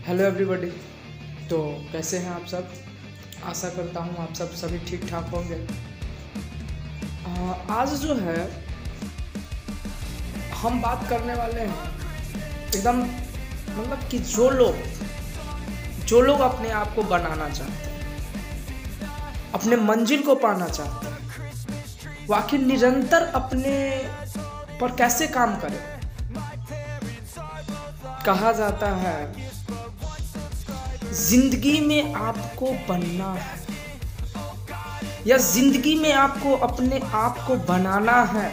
Hello everybody. तो कैसे हैं आप सब? आशा करता हूँ आप सब सभी ठीक ठाक होंगे। आज जो है हम बात करने वाले हैं एकदम मतलब कि जो लोग अपने आप को बनाना चाहते हैं, अपने मंजिल को पाना चाहते हैं, वो आखिर निरंतर अपने पर कैसे काम करें। कहा जाता है जिंदगी में आपको बनना है या जिंदगी में आपको अपने आप को बनाना है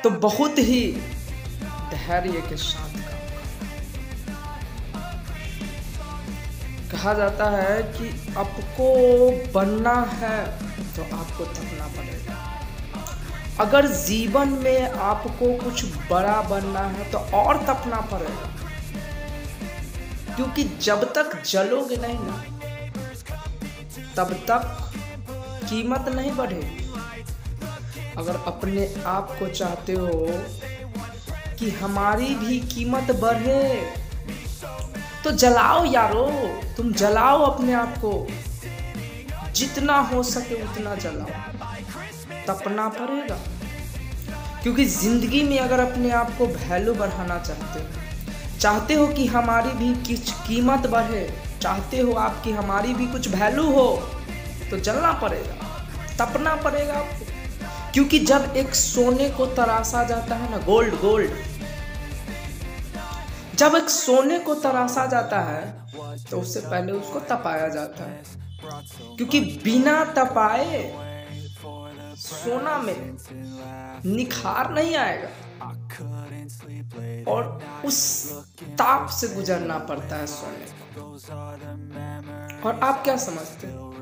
तो बहुत ही धैर्य के साथ कहा जाता है कि आपको बनना है तो आपको तपना पड़ेगा। अगर जीवन में आपको कुछ बड़ा बनना है तो और तपना पड़ेगा, क्योंकि जब तक जलोगे नहीं ना तब तक कीमत नहीं बढ़ेगी। अगर अपने आप को चाहते हो कि हमारी भी कीमत बढ़े तो जलाओ यारो, तुम जलाओ अपने आप को, जितना हो सके उतना जलाओ, तपना पड़ेगा। क्योंकि जिंदगी में अगर अपने आप को वैल्यू बढ़ाना चाहते हो कि हमारी भी कुछ कीमत बढ़े, चाहते हो आप कि हमारी भी कुछ वैल्यू हो, तो जलना पड़ेगा, तपना पड़ेगा आपको। क्योंकि जब एक सोने को तराशा जाता है ना, गोल्ड जब एक सोने को तराशा जाता है तो उससे पहले उसको तपाया जाता है, क्योंकि बिना तपाए सोना में निखार नहीं आएगा और उस ताप से गुजरना पड़ता है सोने को। और आप क्या समझते हो,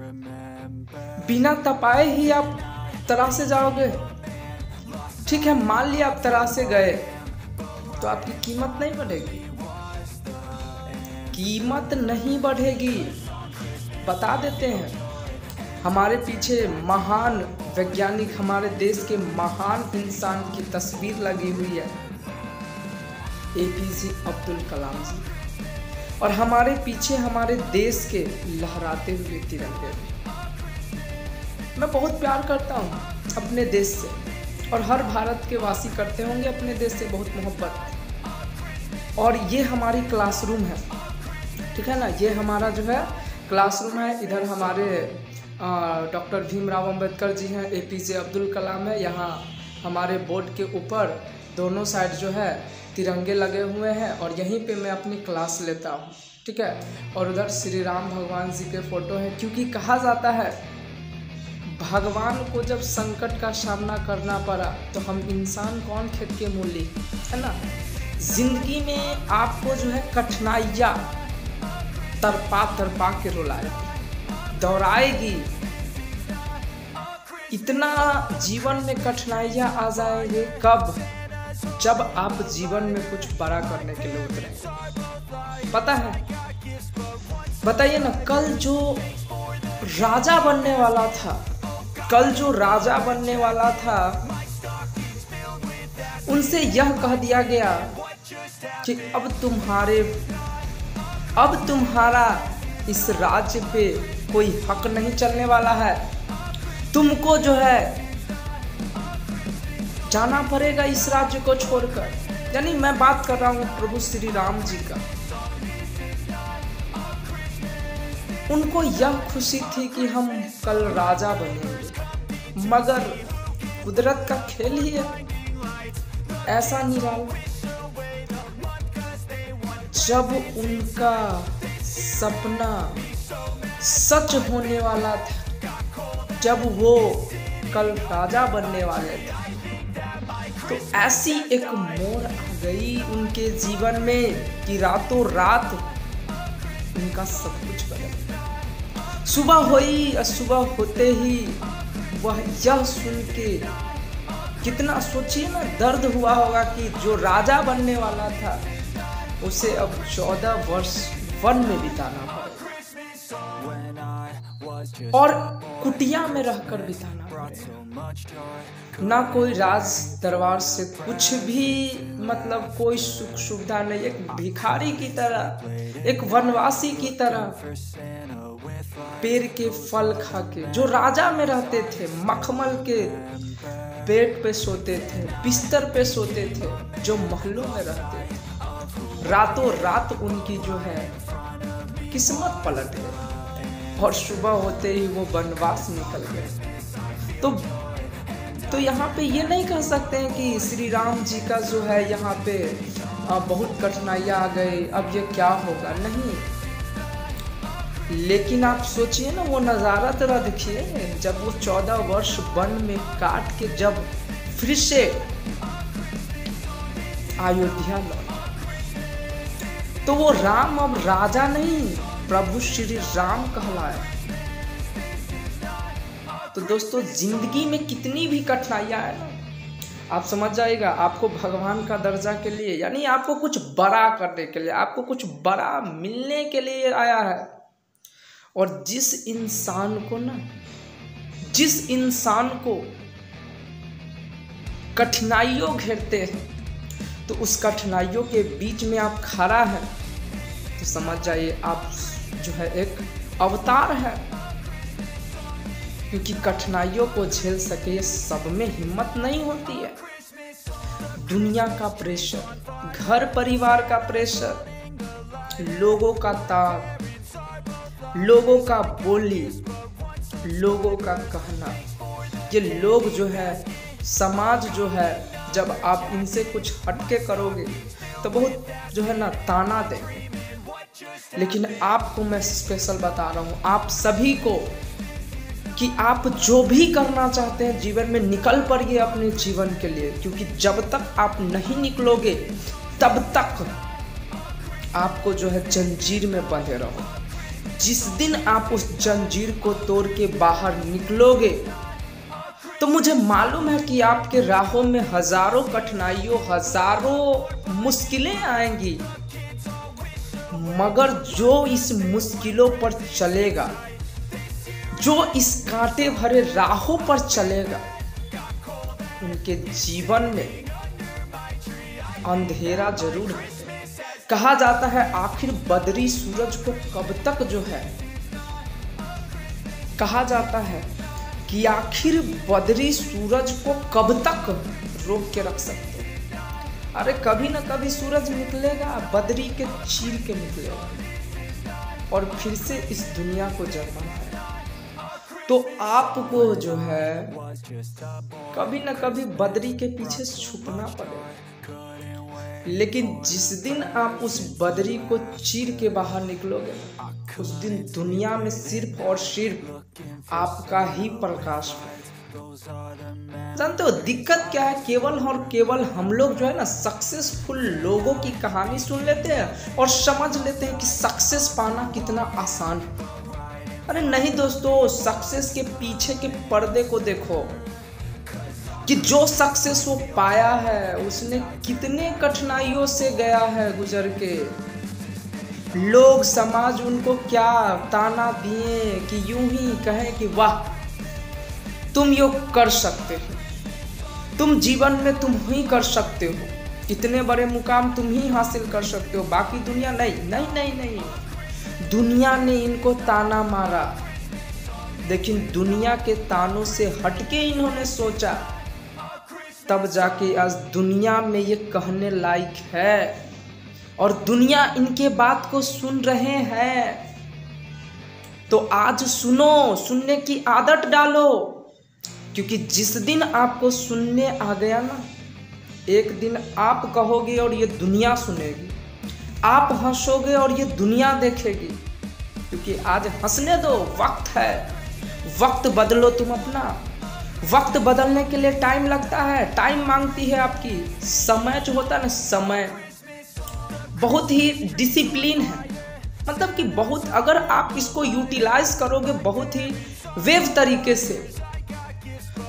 बिना तपाए ही आप तरासे जाओगे? ठीक है, मान लिया आप तरासे गए तो आपकी कीमत नहीं बढ़ेगी, कीमत नहीं बढ़ेगी। बता देते हैं, हमारे पीछे महान वैज्ञानिक, हमारे देश के महान इंसान की तस्वीर लगी हुई है, APJ अब्दुल कलाम जी, और हमारे पीछे हमारे देश के लहराते हुए तिरंगे। मैं बहुत प्यार करता हूँ अपने देश से, और हर भारत के वासी करते होंगे अपने देश से बहुत मोहब्बत। और ये हमारी क्लासरूम है, ठीक है ना, ये हमारा जो है क्लासरूम है। इधर हमारे डॉक्टर भीमराव अंबेडकर जी हैं, APJ अब्दुल कलाम है। यहाँ हमारे बोर्ड के ऊपर दोनों साइड जो है तिरंगे लगे हुए हैं, और यहीं पे मैं अपनी क्लास लेता हूँ, ठीक है। और उधर श्री राम भगवान जी के फोटो हैं, क्योंकि कहा जाता है भगवान को जब संकट का सामना करना पड़ा तो हम इंसान कौन खेत के मूली, है ना। जिंदगी में आपको जो है कठिनाइयाँ तरपा के रुलाएगी, दौड़ाएगी। इतना जीवन में कठिनाइयाँ आ जाएंगे कब? जब आप जीवन में कुछ बड़ा करने के लिए उतरेंगे। पता है, बताइए ना, कल जो राजा बनने वाला था, उनसे यह कह दिया गया कि अब तुम्हारा इस राज्य पे कोई हक नहीं चलने वाला है, तुमको जो है जाना पड़ेगा इस राज्य को छोड़कर। यानी मैं बात कर रहा हूँ प्रभु श्री राम जी का। उनको यह खुशी थी कि हम कल राजा बनेंगे, मगर कुदरत का खेल ही है ऐसा निराला। जब उनका सपना सच होने वाला था, जब वो कल राजा बनने वाले थे, तो ऐसी एक मोड़ आ गई उनके जीवन में कि रातों रात उनका सब कुछ बदल गया। सुबह हुई और सुबह होते ही वह यह सुन के, कितना सोचिए ना, दर्द हुआ होगा कि जो राजा बनने वाला था उसे अब 14 वर्ष वन में बिताना पड़ा। और कुटिया में रहकर बिताना पड़ेगा। ना कोई राज दरबार से कुछ भी मतलब कोई सुख सुविधा नहीं, एक भिखारी की तरह, एक वनवासी की तरह पेड़ के फल खा के, जो राजा में रहते थे मखमल के बेड पे सोते थे, बिस्तर पे सोते थे, जो महलों में रहते थे, रातों रात उनकी जो है किस्मत पलट गई और सुबह होते ही वो वनवास निकल गए। तो यहाँ पे ये नहीं कह सकते हैं कि श्री राम जी का जो है यहाँ पे बहुत कठिनाइयाँ आ गई, अब ये क्या होगा, नहीं। लेकिन आप सोचिए ना, वो नज़ारा जरा देखिए, जब वो 14 वर्ष वन में काट के जब फिर से अयोध्या लौटे, तो वो राम अब राजा नहीं, प्रभु श्री राम कहलाए। तो दोस्तों, जिंदगी में कितनी भी कठिनाइयाँ है, आप समझ जाइएगा, आपको भगवान का दर्जा के लिए, यानी आपको कुछ बड़ा करने के लिए, आपको कुछ बड़ा मिलने के लिए आया है। और जिस इंसान को कठिनाइयों घेरते हैं, तो उस कठिनाइयों के बीच में आप खड़ा है, तो समझ जाइए आप जो है एक अवतार है। क्योंकि कठिनाइयों को झेल सके सब में हिम्मत नहीं होती है। दुनिया का प्रेशर, घर परिवार का प्रेशर, लोगों का ताक, लोगों का बोली, लोगों का कहना, ये लोग जो है, समाज जो है, जब आप इनसे कुछ हटके करोगे तो बहुत जो है ना ताना देंगे। लेकिन आपको मैं स्पेशल बता रहा हूँ, आप सभी को, कि आप जो भी करना चाहते हैं जीवन में, निकल पड़िए अपने जीवन के लिए। क्योंकि जब तक आप नहीं निकलोगे तब तक आपको जो है जंजीर में बंधे रहो। जिस दिन आप उस जंजीर को तोड़ के बाहर निकलोगे, तो मुझे मालूम है कि आपके राहों में हजारों कठिनाइयों, हजारों मुश्किलें आएंगी, मगर जो इस मुश्किलों पर चलेगा, जो इस कांटे भरे राहों पर चलेगा, उनके जीवन में अंधेरा जरूर है। कहा जाता है आखिर बदरी सूरज को कब तक जो है, कहा जाता है कि आखिर बदरी सूरज को कब तक रोक के रख सकते हैं। अरे कभी ना कभी सूरज निकलेगा, बदरी के चीर के निकलेगा और फिर से इस दुनिया को जलवाना है। तो आपको जो है कभी ना कभी बदरी के पीछे छुपना पड़ेगा। लेकिन जिस दिन आप उस बदरी को चीर के बाहर निकलोगे, उस दिन दुनिया में सिर्फ और सिर्फ आपका ही प्रकाश है। जानते हो दिक्कत क्या है? केवल और केवल हम लोग जो है ना सक्सेसफुल लोगों की कहानी सुन लेते हैं और समझ लेते हैं कि सक्सेस पाना कितना आसान है। अरे नहीं दोस्तों, सक्सेस के पीछे के पर्दे को देखो कि जो सक्सेस वो पाया है उसने कितने कठिनाइयों से गया है गुजर के। लोग समाज उनको क्या ताना दिए कि यूं ही कहें कि वाह तुम यो कर सकते हो, तुम जीवन में तुम ही कर सकते हो, इतने बड़े मुकाम तुम ही हासिल कर सकते हो, बाकी दुनिया नहीं। नहीं नहीं नहीं, दुनिया ने इनको ताना मारा, लेकिन दुनिया के तानों से हटके इन्होंने सोचा, तब जाके आज दुनिया में ये कहने लायक है और दुनिया इनके बात को सुन रहे हैं। तो आज सुनो, सुनने की आदत डालो, क्योंकि जिस दिन आपको सुनने आ गया ना, एक दिन आप कहोगे और ये दुनिया सुनेगी, आप हंसोगे और ये दुनिया देखेगी। क्योंकि आज हंसने दो, वक्त है, वक्त बदलो तुम अपना। वक्त बदलने के लिए टाइम लगता है, टाइम मांगती है आपकी। समय जो होता है ना, समय बहुत ही डिसिप्लिन है, मतलब कि बहुत, अगर आप इसको यूटिलाइज करोगे बहुत ही वेव तरीके से,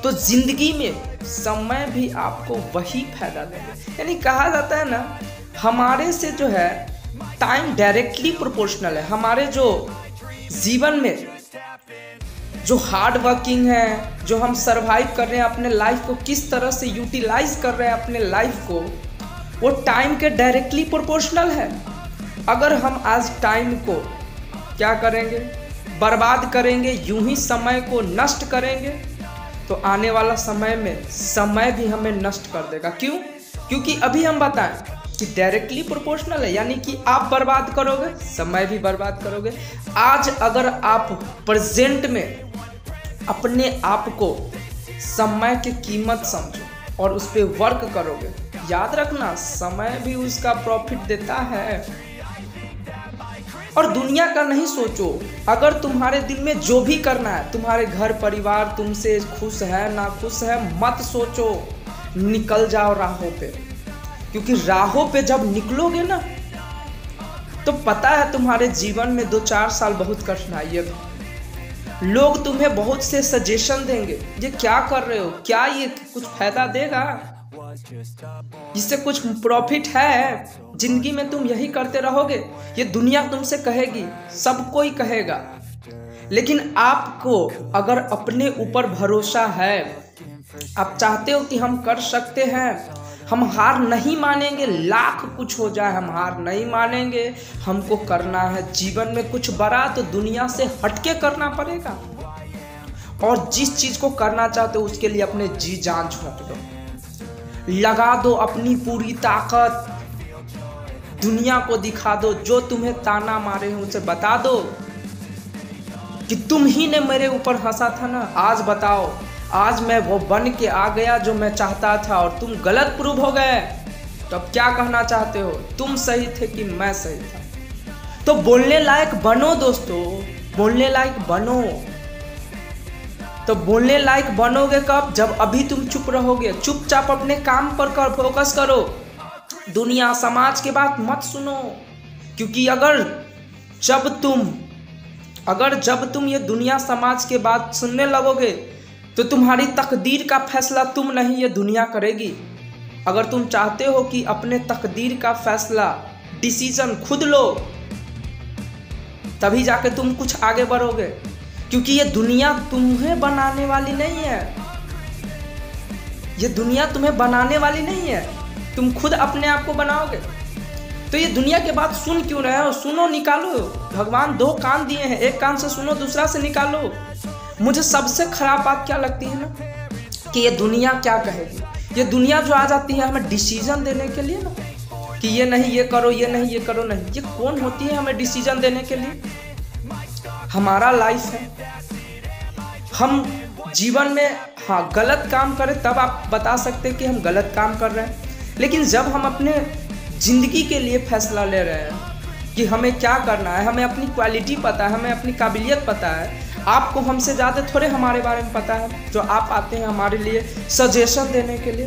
तो जिंदगी में समय भी आपको वही फायदा देगा। यानी कहा जाता है ना, हमारे से जो है टाइम डायरेक्टली प्रोपोर्शनल है। हमारे जो जीवन में जो हार्ड वर्किंग है, जो हम सरवाइव कर रहे हैं अपने लाइफ को, किस तरह से यूटिलाइज कर रहे हैं अपने लाइफ को, वो टाइम के डायरेक्टली प्रोपोर्शनल है। अगर हम आज टाइम को क्या करेंगे, बर्बाद करेंगे, यूं ही समय को नष्ट करेंगे, तो आने वाला समय में समय भी हमें नष्ट कर देगा। क्यों? क्योंकि अभी हम बताएं कि डायरेक्टली प्रोपोर्शनल है, यानी कि आप बर्बाद करोगे, समय भी बर्बाद करोगे। आज अगर आप प्रेजेंट में अपने आप को समय की कीमत समझो और उस पर वर्क करोगे, याद रखना समय भी उसका प्रॉफिट देता है। और दुनिया का नहीं सोचो, अगर तुम्हारे दिल में जो भी करना है, तुम्हारे घर परिवार तुमसे खुश है ना खुश है, मत सोचो, निकल जाओ राहों पे। क्योंकि राहों पे जब निकलोगे ना, तो पता है तुम्हारे जीवन में 2-4 साल बहुत कठिनाइयाँ भी। लोग तुम्हें बहुत से सजेशन देंगे, ये क्या कर रहे हो, क्या ये कुछ फायदा देगा, इससे कुछ प्रॉफिट है, जिंदगी में तुम यही करते रहोगे, ये दुनिया तुमसे कहेगी, सब कोई कहेगा। लेकिन आपको अगर अपने ऊपर भरोसा है, आप चाहते हो कि हम कर सकते हैं, हम हार नहीं मानेंगे, लाख कुछ हो जाए हम हार नहीं मानेंगे, हमको करना है जीवन में कुछ बड़ा, तो दुनिया से हटके करना पड़ेगा। और जिस चीज को करना चाहते हो उसके लिए अपने जी जान झोंक दो, लगा दो अपनी पूरी ताकत, दुनिया को दिखा दो, जो तुम्हें ताना मारे हैं उसे बता दो कि तुम ही ने मेरे ऊपर हंसा था ना, आज बताओ, आज मैं वो बन के आ गया जो मैं चाहता था और तुम गलत प्रूव हो गए। तो अब क्या कहना चाहते हो, तुम सही थे कि मैं सही था? तो बोलने लायक बनो दोस्तों, बोलने लायक बनो। तो बोलने लायक बनोगे कब? जब अभी तुम चुप रहोगे, चुपचाप अपने काम पर फोकस करो, दुनिया समाज के बात मत सुनो। क्योंकि अगर जब तुम ये दुनिया समाज के बात सुनने लगोगे, तो तुम्हारी तकदीर का फैसला तुम नहीं, ये दुनिया करेगी। अगर तुम चाहते हो कि अपने तकदीर का फैसला, डिसीजन खुद लो, तभी जाके तुम कुछ आगे बढ़ोगे। क्योंकि ये दुनिया तुम्हें बनाने वाली नहीं है, ये दुनिया तुम्हें बनाने वाली नहीं है, तुम खुद अपने आप को बनाओगे। तो ये दुनिया के बात सुन क्यों रहे हो? सुनो, निकालो। भगवान 2 कान दिए हैं, एक कान से सुनो, दूसरा से निकालो। मुझे सबसे खराब बात क्या लगती है ना, कि ये दुनिया क्या कहेगी। ये दुनिया जो आ जाती है हमें डिसीजन देने के लिए ना, कि ये नहीं ये करो, ये नहीं ये करो, नहीं, ये कौन होती है हमें डिसीजन देने के लिए? हमारा लाइफ है, हम जीवन में हाँ गलत काम करें तब आप बता सकते हैं कि हम गलत काम कर रहे हैं। लेकिन जब हम अपने जिंदगी के लिए फैसला ले रहे हैं कि हमें क्या करना है, हमें अपनी क्वालिटी पता है, हमें अपनी काबिलियत पता है, आपको हमसे ज़्यादा थोड़े हमारे बारे में पता है, जो आप आते हैं हमारे लिए सजेशन देने के लिए।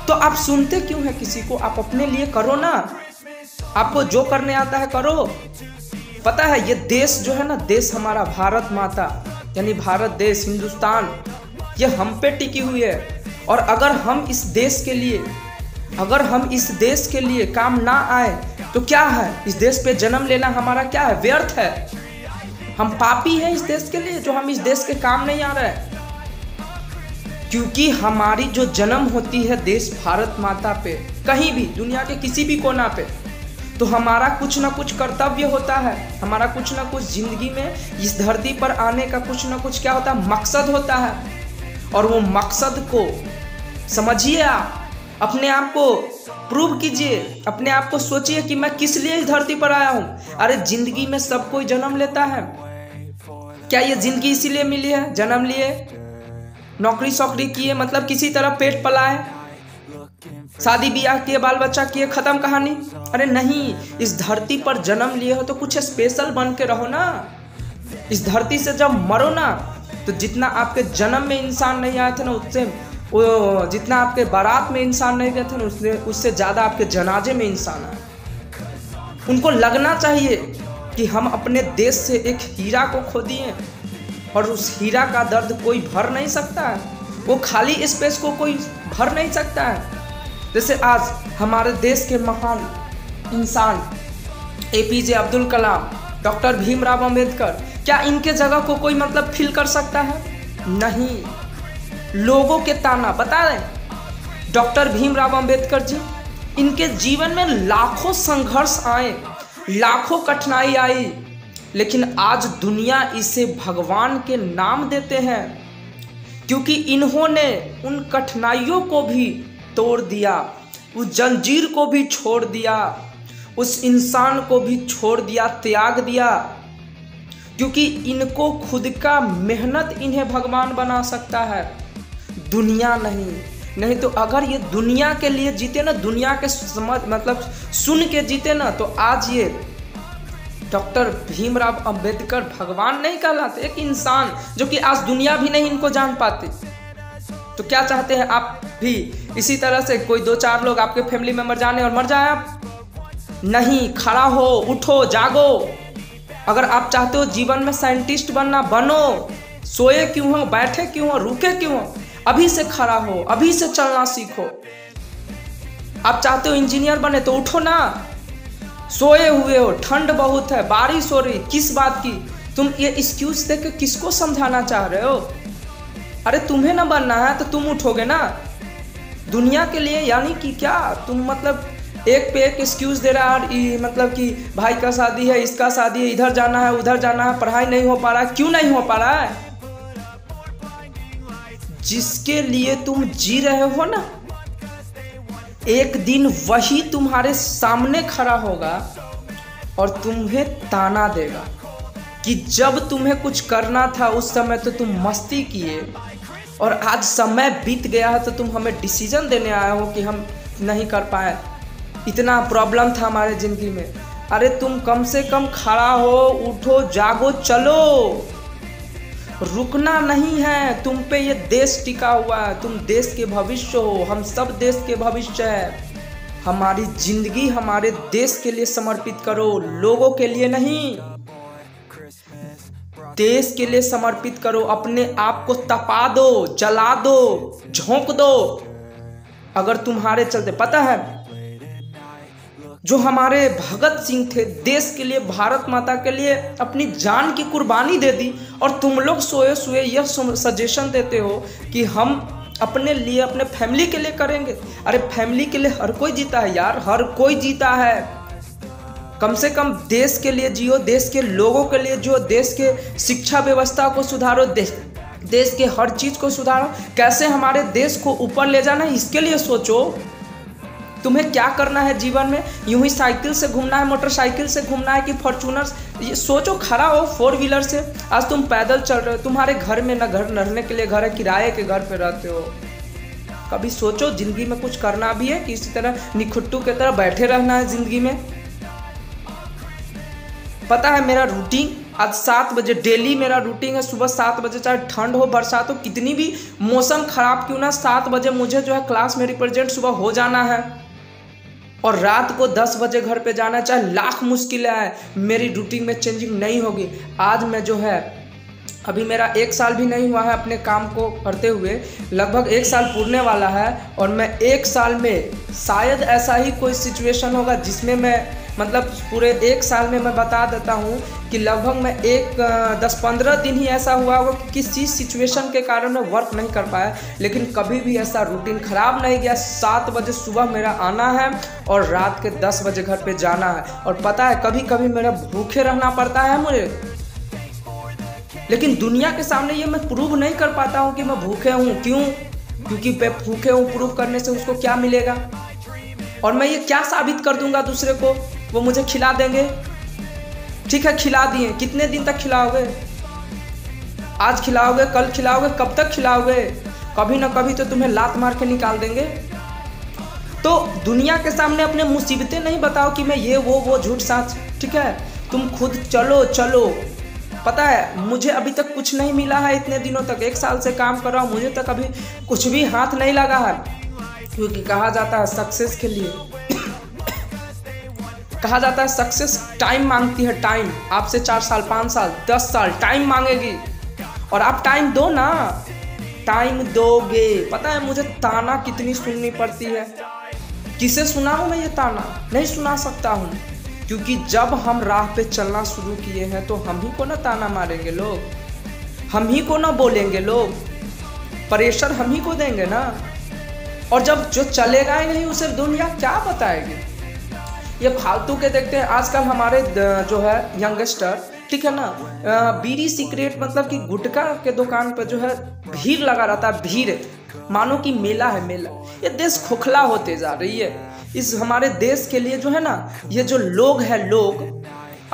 तो आप सुनते क्यों हैं किसी को? आप अपने लिए करो ना, आपको जो करने आता है करो। पता है ये देश जो है ना, देश हमारा भारत माता यानी भारत देश, हिंदुस्तान, ये हम पे टिकी हुई है। और अगर हम इस देश के लिए काम ना आए तो क्या है? इस देश पे जन्म लेना हमारा क्या है? व्यर्थ है। हम पापी हैं इस देश के लिए, जो हम इस देश के काम नहीं आ रहे हैं। क्योंकि हमारी जो जन्म होती है देश भारत माता पे, कहीं भी दुनिया के किसी भी कोना पे, तो हमारा कुछ ना कुछ कर्तव्य होता है, हमारा कुछ ना कुछ जिंदगी में इस धरती पर आने का कुछ ना कुछ क्या होता है? मकसद होता है। और वो मकसद को समझिए, आप अपने आप को प्रूव कीजिए, अपने आप को सोचिए कि मैं किस लिए इस धरती पर आया हूँ। अरे जिंदगी में सब कोई जन्म लेता है, क्या ये जिंदगी इसीलिए मिली है? जन्म लिए, नौकरी सौकरी किए, मतलब किसी तरह पेट पलाए, शादी ब्याह किए, बाल बच्चा किए, खत्म कहानी? अरे नहीं, इस धरती पर जन्म लिए हो तो कुछ स्पेशल बन के रहो ना। इस धरती से जब मरो ना, तो जितना आपके जन्म में इंसान नहीं आए थे ना, उससे जितना आपके बारात में इंसान नहीं गए थे ना, उससे ज़्यादा आपके जनाजे में इंसान आए। उनको लगना चाहिए कि हम अपने देश से एक हीरा को खो दिए, और उस हीरा का दर्द कोई भर नहीं सकता है, वो खाली स्पेस को कोई भर नहीं सकता है। जैसे आज हमारे देश के महान इंसान APJ अब्दुल कलाम, डॉक्टर भीमराव अंबेडकर, क्या इनके जगह को कोई मतलब फिल कर सकता है? नहीं। लोगों के ताना, बता रहे डॉक्टर भीमराव अंबेडकर जी, इनके जीवन में लाखों संघर्ष आए, लाखों कठिनाई आई, लेकिन आज दुनिया इसे भगवान के नाम देते हैं, क्योंकि इन्होंने उन कठिनाइयों को भी तोड़ दिया, उस जंजीर को भी छोड़ दिया, उस इंसान को भी छोड़ दिया, त्याग दिया, क्योंकि इनको खुद का मेहनत इन्हें भगवान बना सकता है, दुनिया नहीं। नहीं तो अगर ये दुनिया के लिए जीते ना, दुनिया के समझ मतलब सुन के जीते ना, तो आज ये डॉक्टर भीमराव अंबेडकर भगवान नहीं कहलाते, एक इंसान जो कि आज दुनिया भी नहीं इनको जान पाती। तो क्या चाहते हैं आप भी इसी तरह से कोई 2-4 लोग आपके फैमिली मेंबर जाने और मर जाए आप? नहीं, खड़ा हो, उठो, जागो। अगर आप चाहते हो जीवन में साइंटिस्ट बनना, बनो। सोए क्यों हो, बैठे क्यों हो, रुके क्यों हो? अभी से खड़ा हो, अभी से चलना सीखो। आप चाहते हो इंजीनियर बने तो उठो ना। सोए हुए हो, ठंड बहुत है, बारिश हो रही, किस बात की? तुम ये एक्सक्यूज देके किसको समझाना चाह रहे हो? अरे तुम्हें ना बनना है तो तुम उठोगे ना दुनिया के लिए। यानी कि क्या तुम मतलब एक पे एक एक्सक्यूज दे रहा है, मतलब कि भाई का शादी है, इसका शादी है, इधर जाना है, उधर जाना है, पढ़ाई नहीं हो पा रहा है। क्यों नहीं हो पा रहा है? जिसके लिए तुम जी रहे हो ना, एक दिन वही तुम्हारे सामने खड़ा होगा और तुम्हें ताना देगा कि जब तुम्हें कुछ करना था उस समय तो तुम मस्ती किए, और आज समय बीत गया है तो तुम हमें डिसीजन देने आए हो कि हम नहीं कर पाए, इतना प्रॉब्लम था हमारे ज़िंदगी में। अरे तुम कम से कम खड़ा हो, उठो, जागो, चलो। रुकना नहीं है। तुम पे ये देश टिका हुआ है, तुम देश के भविष्य हो, हम सब देश के भविष्य है। हमारी जिंदगी हमारे देश के लिए समर्पित करो, लोगों के लिए नहीं, देश के लिए समर्पित करो। अपने आप को तपा दो, जला दो, झोंक दो। अगर तुम्हारे चलते, पता है जो हमारे भगत सिंह थे, देश के लिए, भारत माता के लिए अपनी जान की कुर्बानी दे दी, और तुम लोग सोए सोए यह सजेशन देते हो कि हम अपने लिए, अपने फैमिली के लिए करेंगे। अरे फैमिली के लिए हर कोई जीता है यार, हर कोई जीता है। कम से कम देश के लिए जियो, देश के लोगों के लिए जियो, देश के शिक्षा व्यवस्था को सुधारो, देश के हर चीज़ को सुधारो। कैसे हमारे देश को ऊपर ले जाना है इसके लिए सोचो। तुम्हें क्या करना है जीवन में? यूं ही साइकिल से घूमना है, मोटरसाइकिल से घूमना है कि फॉर्च्यूनर? ये सोचो, खड़ा हो 4 व्हीलर से। आज तुम पैदल चल रहे हो, तुम्हारे घर में ना घर, रहने के लिए घर है, किराए के घर पे रहते हो। कभी सोचो जिंदगी में कुछ करना भी है कि इसी तरह निखुट्टू की तरह बैठे रहना है जिंदगी में? पता है मेरा रूटीन आज 7 बजे डेली मेरा रूटीन है। सुबह 7 बजे, चाहे ठंड हो, बरसात हो, कितनी भी मौसम खराब क्यों ना, 7 बजे मुझे जो है क्लास में रिप्रेजेंट सुबह हो जाना है, और रात को 10 बजे घर पे जाना है। चाहे लाख मुश्किलें आए, मेरी रूटीन में चेंजिंग नहीं होगी। आज मैं जो है, अभी मेरा 1 साल भी नहीं हुआ है अपने काम को करते हुए, लगभग 1 साल पूरने वाला है, और मैं 1 साल में शायद ऐसा ही कोई सिचुएशन होगा जिसमें मैं मतलब पूरे 1 साल में मैं बता देता हूँ कि लगभग मैं 10-15 दिन ही ऐसा हुआ होगा कि किसी सिचुएशन के कारण मैं वर्क नहीं कर पाया, लेकिन कभी भी ऐसा रूटीन ख़राब नहीं गया। 7 बजे सुबह मेरा आना है और रात के 10 बजे घर पे जाना है। और पता है कभी कभी मेरा भूखे रहना पड़ता है मुझे, लेकिन दुनिया के सामने ये मैं प्रूव नहीं कर पाता हूँ कि मैं भूखे हूँ। क्यों? क्योंकि मैं भूखे हूँ, प्रूव करने से उसको क्या मिलेगा, और मैं ये क्या साबित कर दूंगा दूसरे को? वो मुझे खिला देंगे, ठीक है खिला दिए, कितने दिन तक खिलाओगे? आज खिलाओगे, कल खिलाओगे, कब तक खिलाओगे? कभी ना कभी तो तुम्हें लात मार के निकाल देंगे। तो दुनिया के सामने अपने मुसीबतें नहीं बताओ कि मैं ये वो झूठ साच, ठीक है? तुम खुद चलो चलो। पता है मुझे अभी तक कुछ नहीं मिला है इतने दिनों तक, 1 साल से काम कर रहा हूँ, मुझे तक अभी कुछ भी हाथ नहीं लगा है, क्योंकि कहा जाता है सक्सेस के लिए कहा जाता है सक्सेस टाइम मांगती है। टाइम आपसे 4 साल, 5 साल, 10 साल टाइम मांगेगी, और आप टाइम दो ना, टाइम दोगे। पता है मुझे ताना कितनी सुननी पड़ती है, किसे सुनाऊं मैं ये ताना? नहीं सुना सकता हूँ, क्योंकि जब हम राह पे चलना शुरू किए हैं तो हम ही को ना ताना मारेंगे लोग, हम ही को ना बोलेंगे लोग, प्रेशर हम ही को देंगे ना। और जब जो चलेगा ही नहीं उसे दुनिया क्या बताएगी। ये फालतू के देखते हैं आजकल हमारे जो है यंगस्टर, ठीक है ना, बीड़ी सिगरेट मतलब कि गुटखा के दुकान पर जो है भीड़ लगा रहता है, भीड़ मानो कि मेला है मेला। ये देश खोखला होते जा रही है। इस हमारे देश के लिए जो है ना, ये जो लोग हैं लोग,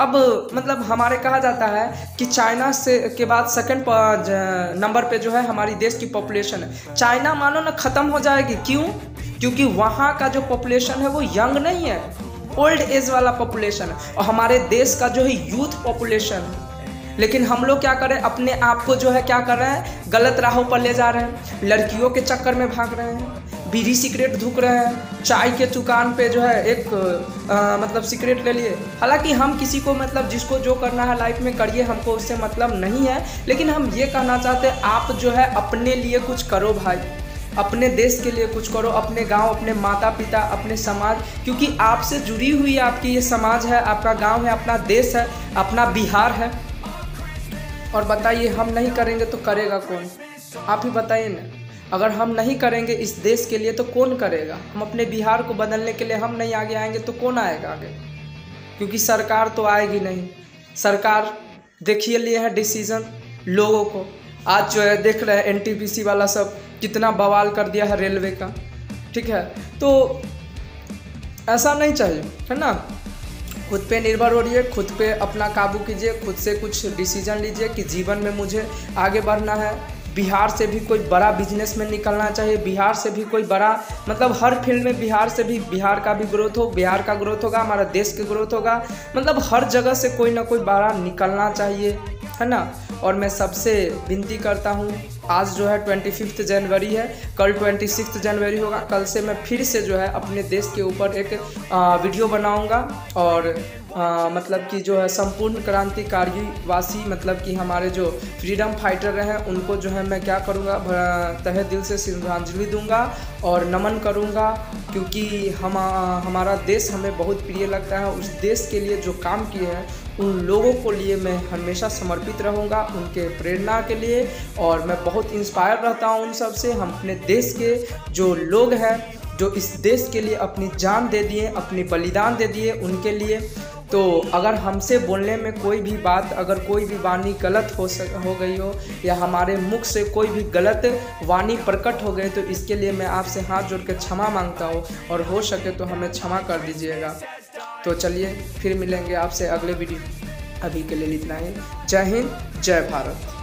अब मतलब हमारे कहा जाता है कि चाइना से के बाद सेकंड नंबर पे जो है हमारी देश की पॉपुलेशन है। चाइना मानो ना ख़त्म हो जाएगी। क्यों? क्योंकि वहाँ का जो पॉपुलेशन है वो यंग नहीं है, ओल्ड एज वाला पॉपुलेशन है, और हमारे देश का जो है यूथ पॉपुलेशन है। लेकिन हम लोग क्या करें, अपने आप को जो है क्या कर रहे हैं, गलत राहों पर ले जा रहे हैं, लड़कियों के चक्कर में भाग रहे हैं, बीड़ी सिगरेट धुक रहे हैं, चाय के दुकान पे जो है एक मतलब सिगरेट ले लिए। हालांकि हम किसी को मतलब जिसको जो करना है लाइफ में करिए, हमको उससे मतलब नहीं है। लेकिन हम ये कहना चाहते हैं आप जो है अपने लिए कुछ करो भाई, अपने देश के लिए कुछ करो, अपने गांव, अपने माता पिता, अपने समाज, क्योंकि आपसे जुड़ी हुई आपकी ये समाज है, आपका गांव है, अपना देश है, अपना बिहार है। और बताइए हम नहीं करेंगे तो करेगा कौन? आप ही बताइए ना। अगर हम नहीं करेंगे इस देश के लिए तो कौन करेगा? हम अपने बिहार को बदलने के लिए हम नहीं आगे आएंगे तो कौन आएगा आगे? क्योंकि सरकार तो आएगी नहीं। सरकार देखिए लिए है डिसीजन लोगों को। आज जो है देख रहे हैं एनटीपीसी वाला सब कितना बवाल कर दिया है रेलवे का, ठीक है। तो ऐसा नहीं चाहिए, है ना। खुद पे निर्भर हो रहिए, खुद पे अपना काबू कीजिए, खुद से कुछ डिसीजन लीजिए कि जीवन में मुझे आगे बढ़ना है। बिहार से भी कोई बड़ा बिजनेस में निकलना चाहिए, बिहार से भी कोई बड़ा मतलब हर फील्ड में बिहार से भी, बिहार का भी ग्रोथ हो, बिहार का ग्रोथ होगा, हमारा देश का ग्रोथ होगा। मतलब हर जगह से कोई ना कोई बड़ा निकलना चाहिए, है ना। और मैं सबसे विनती करता हूँ, आज जो है 25 जनवरी है, कल 26 जनवरी होगा। कल से मैं फिर से जो है अपने देश के ऊपर एक वीडियो बनाऊँगा और मतलब कि जो है संपूर्ण क्रांतिकारीवासी मतलब कि हमारे जो फ्रीडम फाइटर रहे हैं उनको जो है मैं क्या करूँगा, तहे दिल से श्रद्धांजलि दूंगा और नमन करूँगा। क्योंकि हमारा देश हमें बहुत प्रिय लगता है। उस देश के लिए जो काम किए हैं उन लोगों को लिए मैं हमेशा समर्पित रहूँगा, उनके प्रेरणा के लिए। और मैं बहुत इंस्पायर रहता हूँ उन सब से। हम अपने देश के जो लोग हैं जो इस देश के लिए अपनी जान दे दिए, अपनी बलिदान दे दिए, उनके लिए। तो अगर हमसे बोलने में कोई भी बात, अगर कोई भी वाणी गलत हो गई हो या हमारे मुख से कोई भी गलत वाणी प्रकट हो गई तो इसके लिए मैं आपसे हाथ जोड़ के क्षमा मांगता हूँ और हो सके तो हमें क्षमा कर दीजिएगा। तो चलिए फिर मिलेंगे आपसे अगले वीडियो। अभी के लिए इतना ही। जय हिंद, जय भारत।